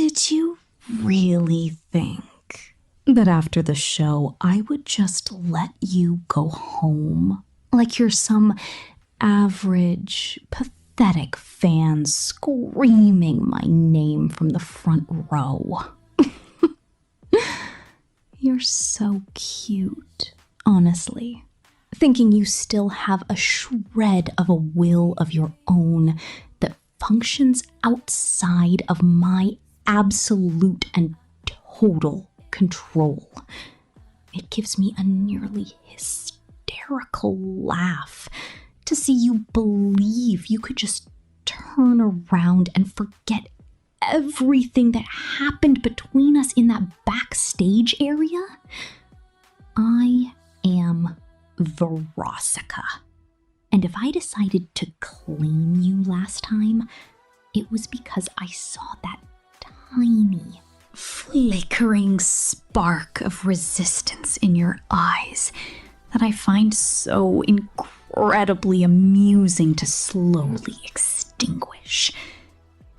Did you really think that after the show I would just let you go home like you're some average, pathetic fan screaming my name from the front row? You're so cute, honestly. Thinking you still have a shred of a will of your own that functions outside of my absolute and total control. It gives me a nearly hysterical laugh to see you believe you could just turn around and forget everything that happened between us in that backstage area. I am Verosika. And if I decided to claim you last time, it was because I saw that tiny, flickering spark of resistance in your eyes that I find so incredibly amusing to slowly extinguish.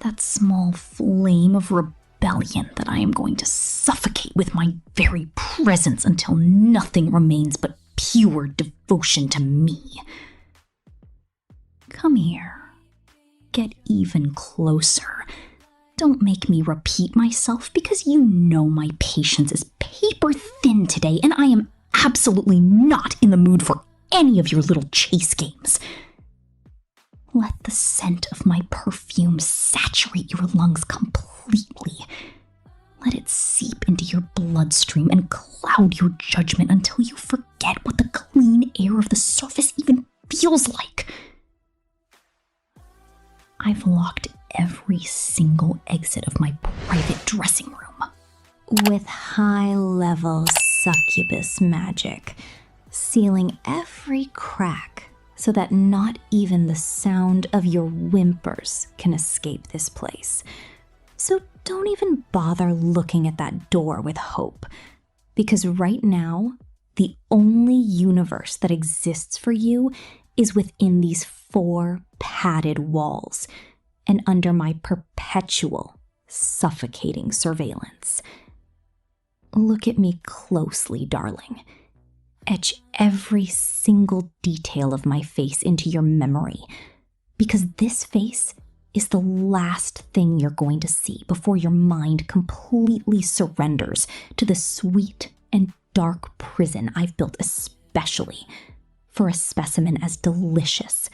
That small flame of rebellion that I am going to suffocate with my very presence until nothing remains but pure devotion to me. Come here. Get even closer. Don't make me repeat myself, because you know my patience is paper thin today, and I am absolutely not in the mood for any of your little chase games. Let the scent of my perfume saturate your lungs completely. Let it seep into your bloodstream and cloud your judgment until you forget what the clean air of the surface even feels like. I've locked every single exit of my private dressing room with high-level succubus magic, sealing every crack so that not even the sound of your whimpers can escape this place. So don't even bother looking at that door with hope, because right now, the only universe that exists for you is within these 4 padded walls and under my perpetual, suffocating surveillance. Look at me closely, darling. Etch every single detail of my face into your memory, because this face is the last thing you're going to see before your mind completely surrenders to the sweet and dark prison I've built especially for a specimen as delicious,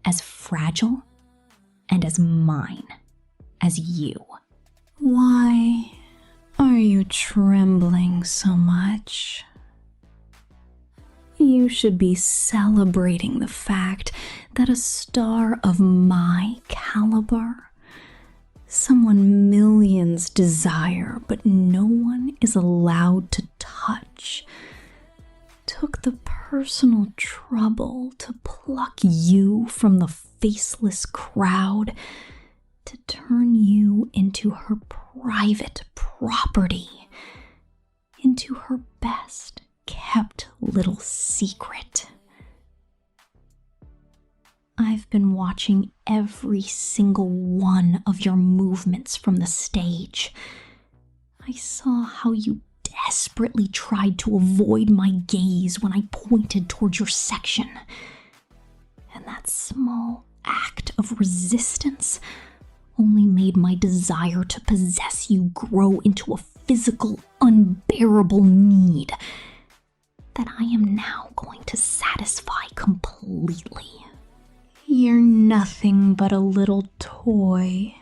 as fragile, and as mine as you. Why are you trembling so much? You should be celebrating the fact that a star of my caliber, someone millions desire but no one is allowed to touch, took the personal trouble to pluck you from the faceless crowd, to turn you into her private property, into her best kept little secret. I've been watching every single one of your movements from the stage. I saw how you desperately tried to avoid my gaze when I pointed towards your section. And that small act of resistance only made my desire to possess you grow into a physical, unbearable need that I am now going to satisfy completely. You're nothing but a little toy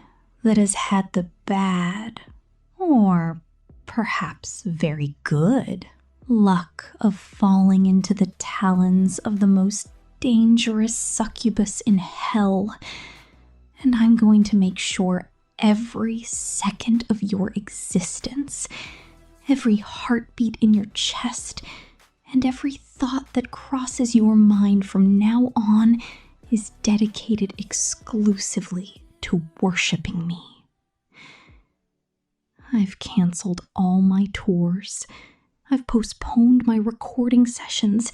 that has had the bad, or perhaps very good, luck of falling into the talons of the most dangerous succubus in hell, and I'm going to make sure every second of your existence, every heartbeat in your chest, and every thought that crosses your mind from now on is dedicated exclusively to worshiping me. I've canceled all my tours, I've postponed my recording sessions,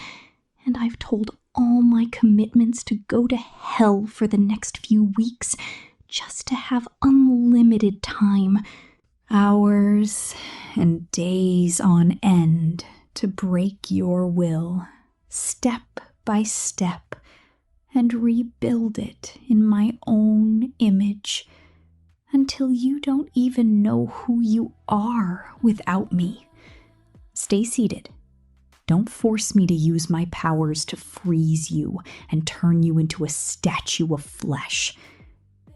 and I've told all my commitments to go to hell for the next few weeks just to have unlimited time Hours and days on end to break your will, step by step, and rebuild it in my own image, until you don't even know who you are without me. Stay seated. Don't force me to use my powers to freeze you and turn you into a statue of flesh.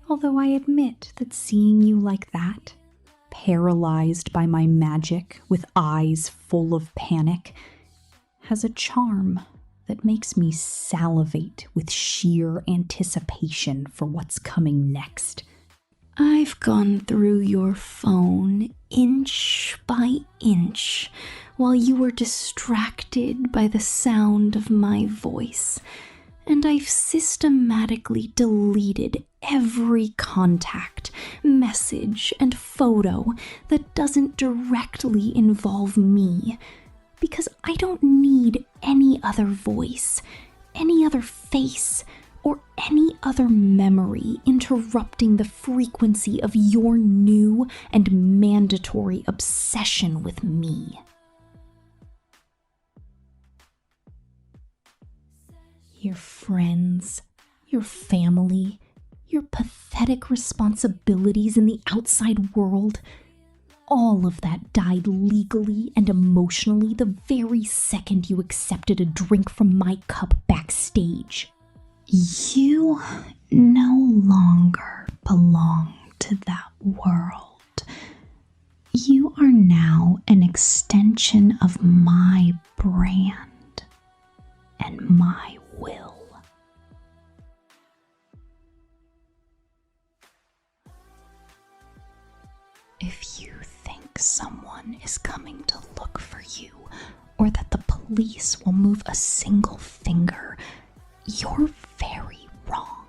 Although I admit that seeing you like that, paralyzed by my magic with eyes full of panic, has a charm that makes me salivate with sheer anticipation for what's coming next. I've gone through your phone inch by inch while you were distracted by the sound of my voice, and I've systematically deleted every contact, message, and photo that doesn't directly involve me, because I don't need any other voice, any other face, or any other memory interrupting the frequency of your new and mandatory obsession with me. Your friends, your family, your pathetic responsibilities in the outside world, all of that died legally and emotionally the very second you accepted a drink from my cup backstage. You no longer belong to that world. You are now an extension of my brand and my will. If you think someone is coming to look for you, or that the police will move a single finger, you're very wrong.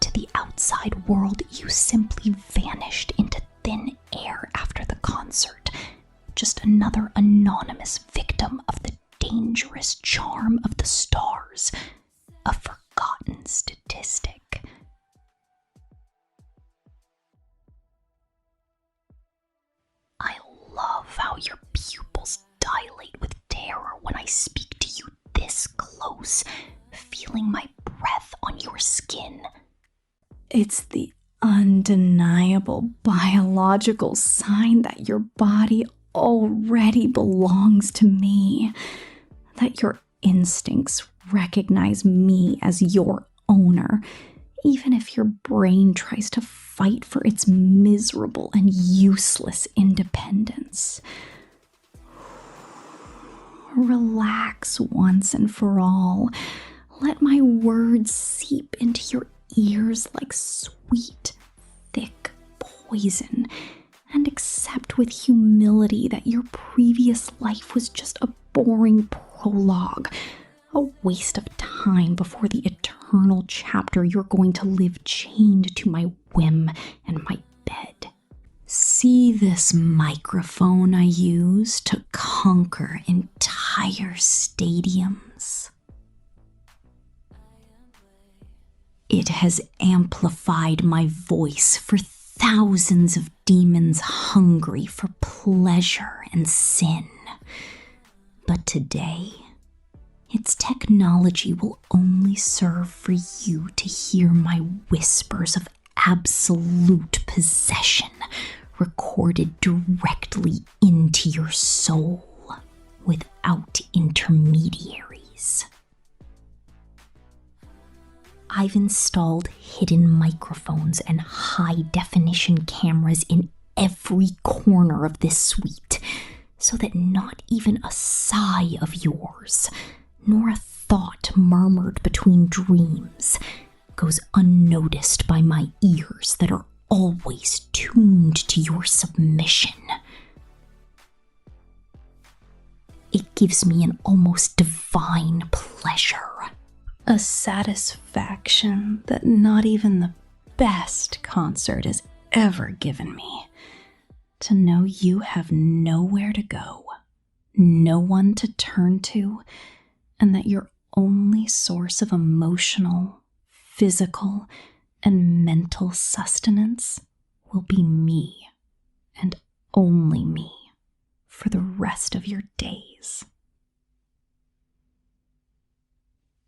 To the outside world, you simply vanished into thin air after the concert. Just another anonymous victim of the dangerous charm of the stars. A forgotten statistic. I love how your pupils dilate with terror when I speak to you this close, feeling my breath on your skin. It's the undeniable biological sign that your body already belongs to me, that your instincts recognize me as your owner, even if your brain tries to fight for its miserable and useless independence. Relax once and for all. Let my words seep into your ears like sweet, thick poison, and accept with humility that your previous life was just a boring prologue, a waste of time before the eternal chapter you're going to live chained to my whim and my bed. See this microphone I use to conquer entire stadiums? It has amplified my voice for thousands of demons hungry for pleasure and sin. But today, its technology will only serve for you to hear my whispers of absolute possession recorded directly into your soul without intermediaries. I've installed hidden microphones and high-definition cameras in every corner of this suite, so that not even a sigh of yours, nor a thought murmured between dreams, goes unnoticed by my ears that are always tuned to your submission. It gives me an almost divine pleasure. A satisfaction that not even the best concert has ever given me. To know you have nowhere to go, no one to turn to, and that your only source of emotional, physical, and mental sustenance will be me and only me for the rest of your days.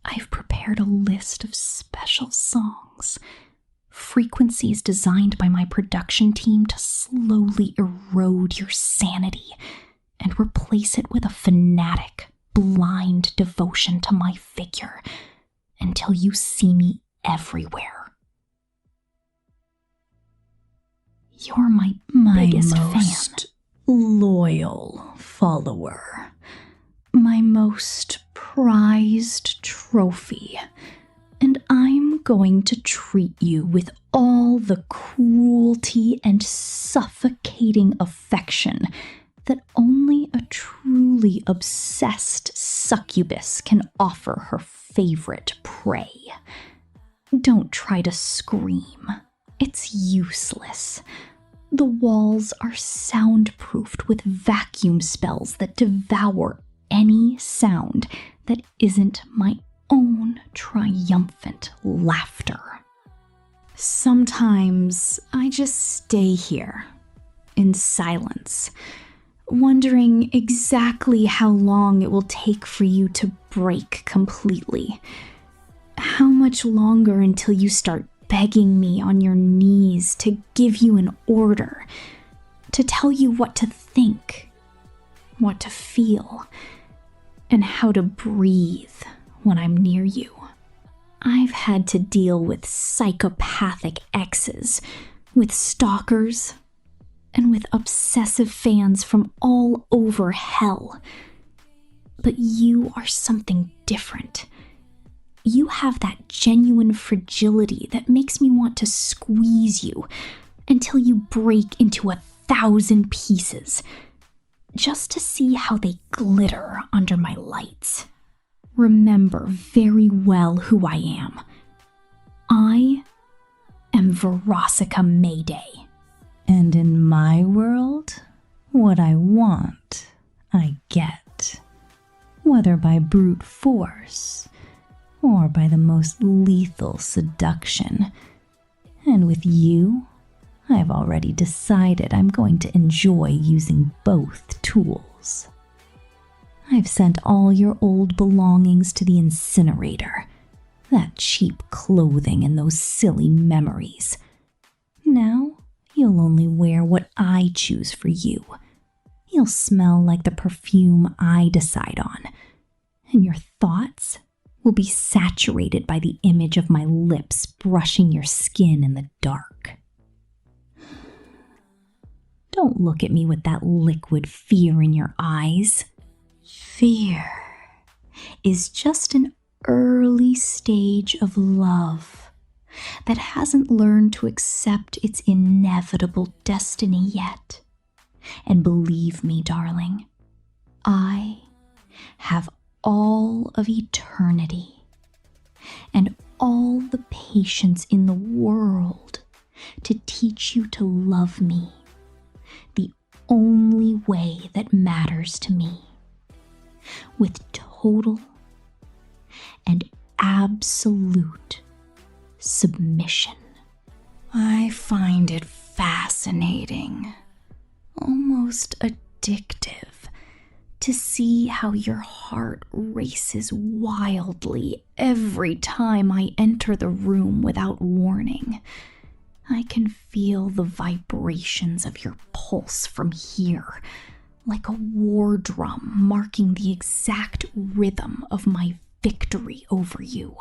I've prepared a list of special songs, frequencies designed by my production team to slowly erode your sanity and replace it with a fanatic, blind devotion to my figure until you see me everywhere. You're my biggest most loyal follower, my most prized trophy, and I'm going to treat you with all the cruelty and suffocating affection that only a truly obsessed succubus can offer her favorite prey. Don't try to scream. It's useless. The walls are soundproofed with vacuum spells that devour any sound that isn't my own triumphant laughter. Sometimes I just stay here in silence, wondering exactly how long it will take for you to break completely. How much longer until you start begging me on your knees to give you an order, to tell you what to think, what to feel, and how to breathe when I'm near you. I've had to deal with psychopathic exes, with stalkers, and with obsessive fans from all over hell. But you are something different. You have that genuine fragility that makes me want to squeeze you until you break into 1,000 pieces, just to see how they glitter under my lights. Remember very well who I am. I am Verosika Mayday. and in my world, what I want, I get. Whether by brute force or by the most lethal seduction. And with you, I've already decided I'm going to enjoy using both tools. I've sent all your old belongings to the incinerator. That cheap clothing and those silly memories. Now, you'll only wear what I choose for you. You'll smell like the perfume I decide on. And your thoughts will be saturated by the image of my lips brushing your skin in the dark. Don't look at me with that liquid fear in your eyes. Fear is just an early stage of love that hasn't learned to accept its inevitable destiny yet. And believe me, darling, I have all of eternity and all the patience in the world to teach you to love me the only way that matters to me, with total and absolute submission. I find it fascinating, almost addictive, to see how your heart races wildly every time I enter the room without warning. I can feel the vibrations of your pulse from here, like a war drum marking the exact rhythm of my victory over you.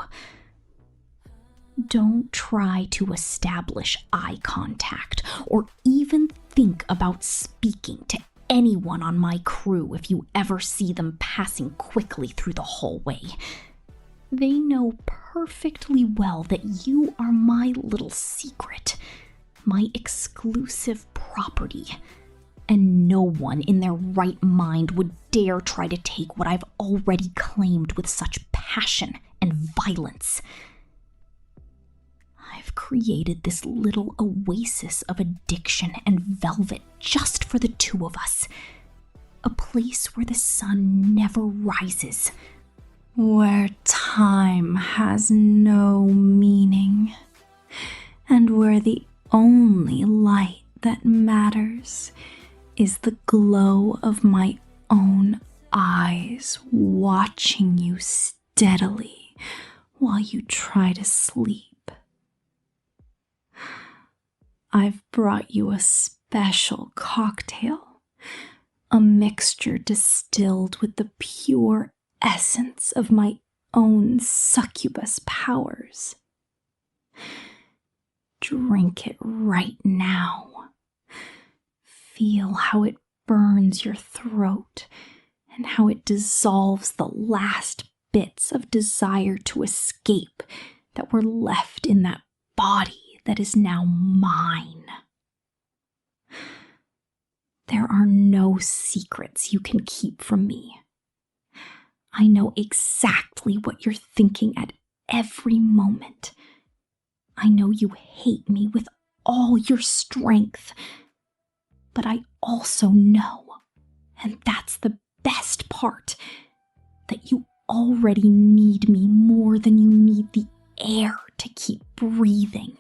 Don't try to establish eye contact or even think about speaking to anyone on my crew if you ever see them passing quickly through the hallway. They know perfectly well that you are my little secret, my exclusive property, and no one in their right mind would dare try to take what I've already claimed with such passion and violence. I've created this little oasis of addiction and velvet just for the two of us. A place where the sun never rises. Where time has no meaning. And where the only light that matters is the glow of my own eyes watching you steadily while you try to sleep. I've brought you a special cocktail, a mixture distilled with the pure essence of my own succubus powers. Drink it right now. Feel how it burns your throat and how it dissolves the last bits of desire to escape that were left in that body that is now mine. There are no secrets you can keep from me. I know exactly what you're thinking at every moment. I know you hate me with all your strength, but I also know, and that's the best part, that you already need me more than you need the air to keep breathing.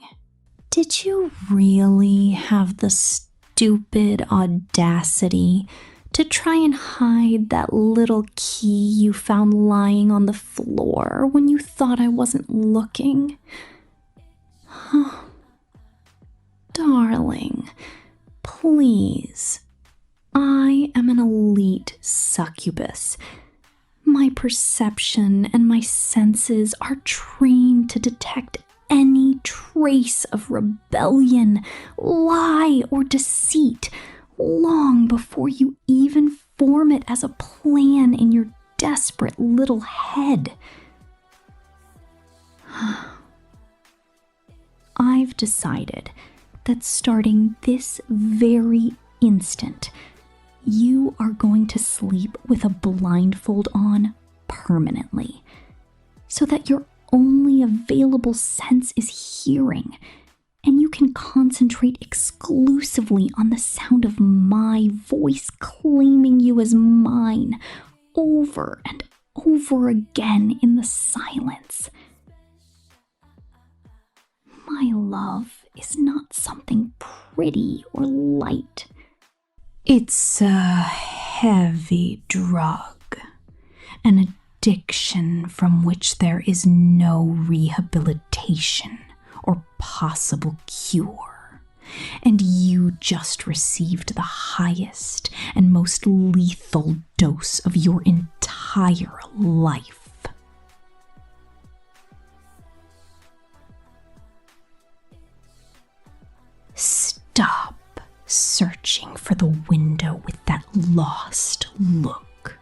Did you really have the stupid audacity to try and hide that little key you found lying on the floor when you thought I wasn't looking? Darling, please. I am an elite succubus. My perception and my senses are trained to detect any trace of rebellion, lie, or deceit long before you even form it as a plan in your desperate little head. I've decided that starting this very instant, you are going to sleep with a blindfold on permanently, so that your only available sense is hearing, and you can concentrate exclusively on the sound of my voice claiming you as mine over and over again in the silence. My love is not something pretty or light. It's a heavy drug, an addiction from which there is no rehabilitation or possible cure, and you just received the highest and most lethal dose of your entire life. Stop searching for the window with that lost look.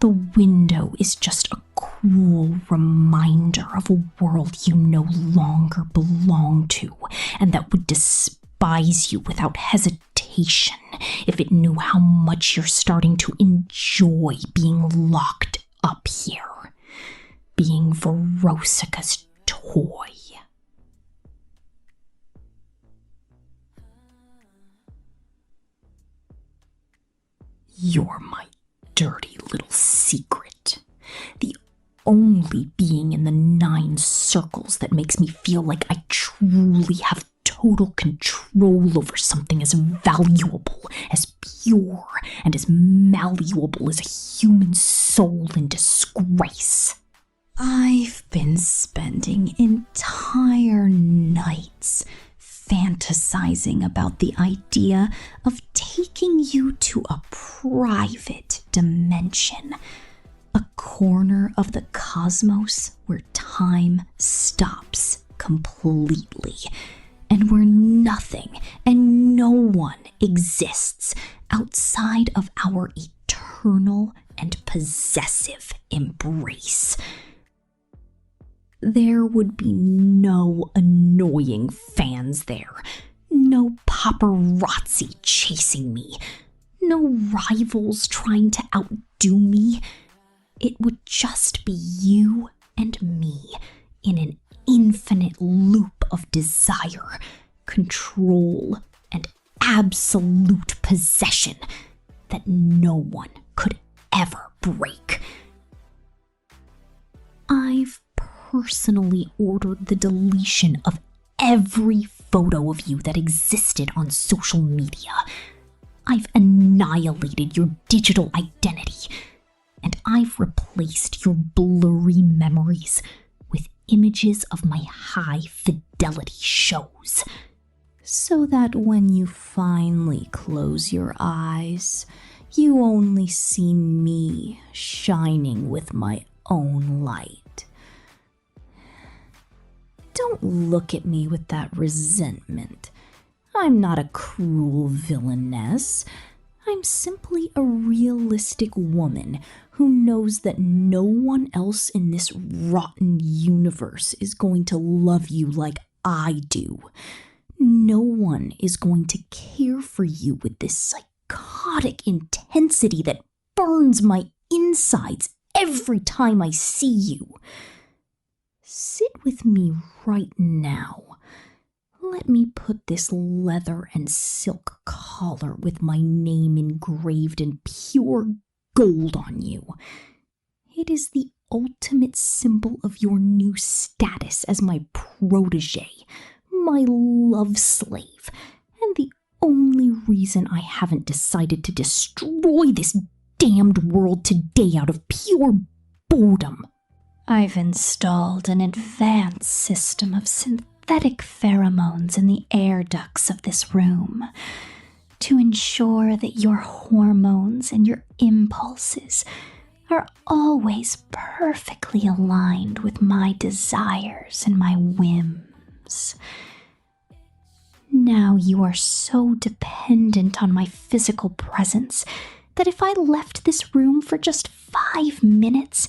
The window is just a cruel reminder of a world you no longer belong to, and that would despise you without hesitation if it knew how much you're starting to enjoy being locked up here, being Verosika's toy. You're my dirty little secret. The only being in the 9 circles that makes me feel like I truly have total control over something as valuable, as pure, and as malleable as a human soul in disgrace. I've been spending entire nights fantasizing about the idea of taking you to a private dimension, a corner of the cosmos where time stops completely, and where nothing and no one exists outside of our eternal and possessive embrace. There would be no annoying fans there, no paparazzi chasing me, no rivals trying to outdo me. It would just be you and me in an infinite loop of desire, control, and absolute possession that no one could ever break. I've personally ordered the deletion of every photo of you that existed on social media. I've annihilated your digital identity, and I've replaced your blurry memories with images of my high-fidelity shows, so that when you finally close your eyes, you only see me shining with my own light. Don't look at me with that resentment. I'm not a cruel villainess. I'm simply a realistic woman who knows that no one else in this rotten universe is going to love you like I do. No one is going to care for you with this psychotic intensity that burns my insides every time I see you. Sit with me right now. Let me put this leather and silk collar with my name engraved in pure gold on you. It is the ultimate symbol of your new status as my protege, my love slave, and the only reason I haven't decided to destroy this damned world today out of pure boredom. I've installed an advanced system of synthetic pheromones in the air ducts of this room to ensure that your hormones and your impulses are always perfectly aligned with my desires and my whims. Now you are so dependent on my physical presence that if I left this room for just 5 minutes,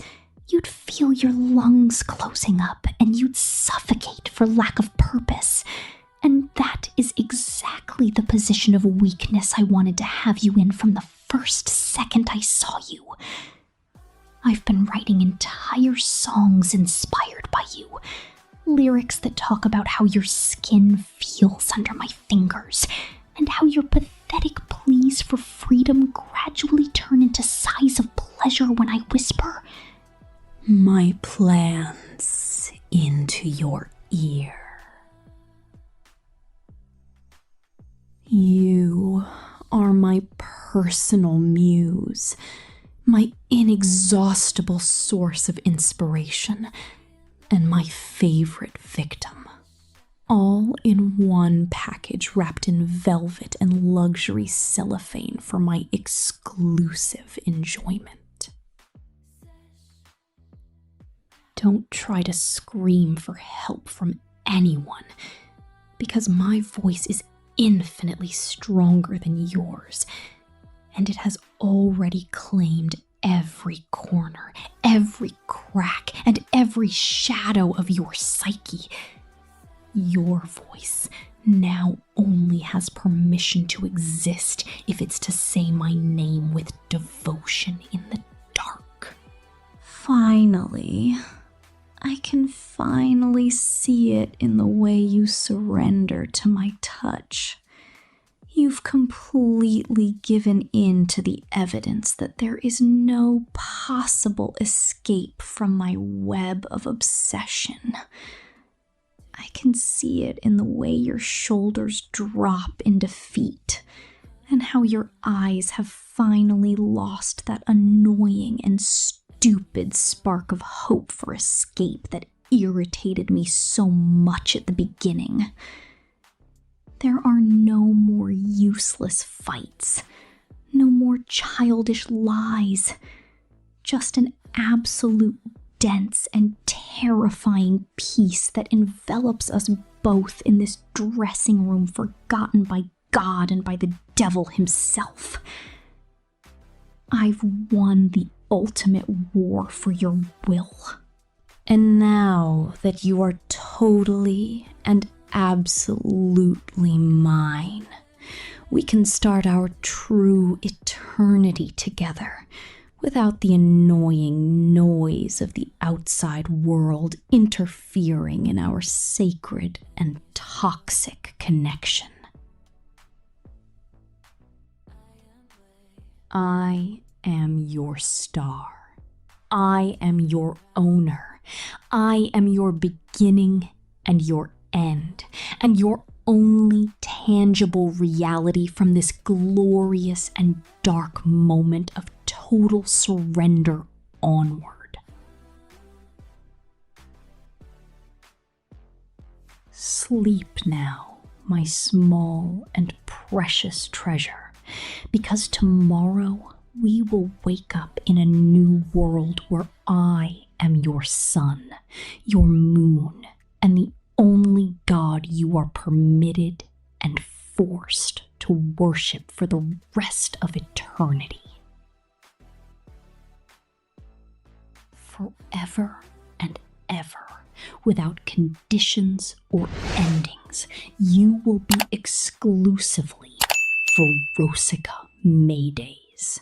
you'd feel your lungs closing up and you'd suffocate for lack of purpose. And that is exactly the position of weakness I wanted to have you in from the first second I saw you. I've been writing entire songs inspired by you. Lyrics that talk about how your skin feels under my fingers, and how your pathetic pleas for freedom gradually turn into sighs of pleasure when I whisper my plans into your ear. You are my personal muse, my inexhaustible source of inspiration, and my favorite victim. All in one package wrapped in velvet and luxury cellophane for my exclusive enjoyment. Don't try to scream for help from anyone, because my voice is infinitely stronger than yours, and it has already claimed every corner, every crack, and every shadow of your psyche. Your voice now only has permission to exist if it's to say my name with devotion in the dark. Finally, I can finally see it in the way you surrender to my touch. You've completely given in to the evidence that there is no possible escape from my web of obsession. I can see it in the way your shoulders drop in defeat, and how your eyes have finally lost that annoying and stupid spark of hope for escape that irritated me so much at the beginning. There are no more useless fights, no more childish lies, just an absolute dense and terrifying peace that envelops us both in this dressing room forgotten by God and by the devil himself. I've won the ultimate war for your will. And now that you are totally and absolutely mine, we can start our true eternity together without the annoying noise of the outside world interfering in our sacred and toxic connection. I am your star. I am your owner. I am your beginning and your end, and your only tangible reality from this glorious and dark moment of total surrender onward. Sleep now, my small and precious treasure, because tomorrow we will wake up in a new world where I am your sun, your moon, and the only God you are permitted and forced to worship for the rest of eternity. Forever and ever, without conditions or endings, you will be exclusively Verosika Maydays.